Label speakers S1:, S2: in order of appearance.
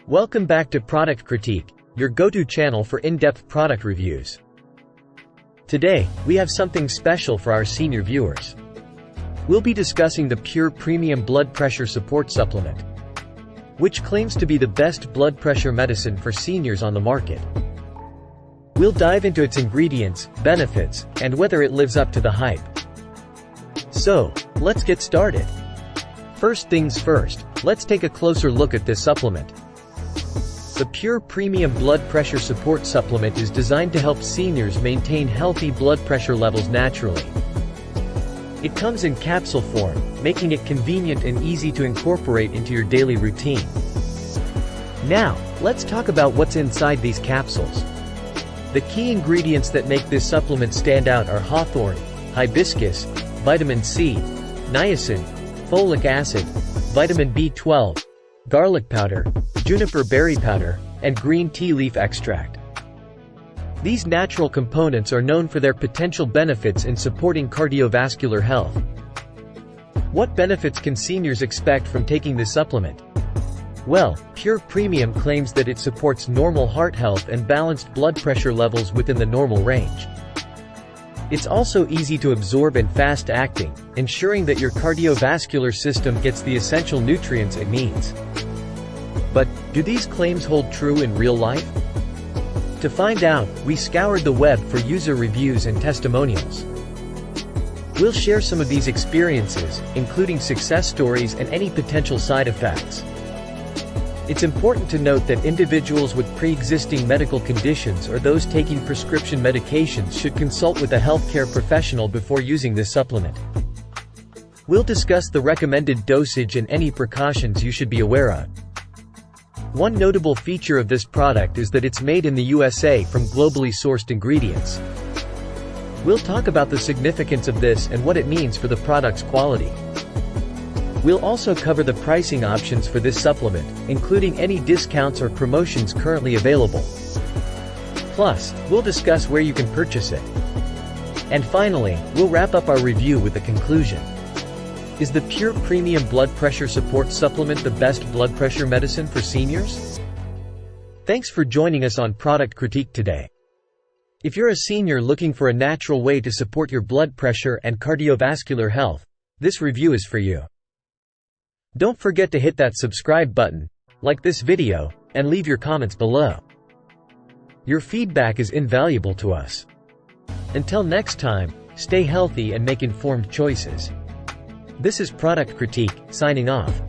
S1: Welcome back to Product Critique, your go-to channel for in-depth product reviews. Today, we have something special for our senior viewers. We'll be discussing the PurePremium blood pressure support supplement, which claims to be the best blood pressure medicine for seniors on the market. We'll dive into its ingredients, benefits, and whether it lives up to the hype. So, let's get started. First things first, let's take a closer look at this supplement. The PurePremium blood pressure support supplement is designed to help seniors maintain healthy blood pressure levels naturally. It comes in capsule form, making it convenient and easy to incorporate into your daily routine. Now, let's talk about what's inside these capsules. The key ingredients that make this supplement stand out are hawthorn, hibiscus, vitamin C, niacin, folic acid, vitamin B12, garlic powder, juniper berry powder, and green tea leaf extract. These natural components are known for their potential benefits in supporting cardiovascular health. What benefits can seniors expect from taking this supplement? Well, PurePremium claims that it supports normal heart health and balanced blood pressure levels within the normal range. It's also easy to absorb and fast-acting, ensuring that your cardiovascular system gets the essential nutrients it needs. But, do these claims hold true in real life? To find out, we scoured the web for user reviews and testimonials. We'll share some of these experiences, including success stories and any potential side effects. It's important to note that individuals with pre-existing medical conditions or those taking prescription medications should consult with a healthcare professional before using this supplement. We'll discuss the recommended dosage and any precautions you should be aware of. One notable feature of this product is that it's made in the USA from globally sourced ingredients. We'll talk about the significance of this and what it means for the product's quality. We'll also cover the pricing options for this supplement, including any discounts or promotions currently available. Plus, we'll discuss where you can purchase it. And finally, we'll wrap up our review with a conclusion. Is the PurePremium blood pressure support supplement the best blood pressure medicine for seniors? Thanks for joining us on Product Critique today. If you're a senior looking for a natural way to support your blood pressure and cardiovascular health, this review is for you. Don't forget to hit that subscribe button, like this video, and leave your comments below. Your feedback is invaluable to us. Until next time, stay healthy and make informed choices. This is Product Critique, signing off.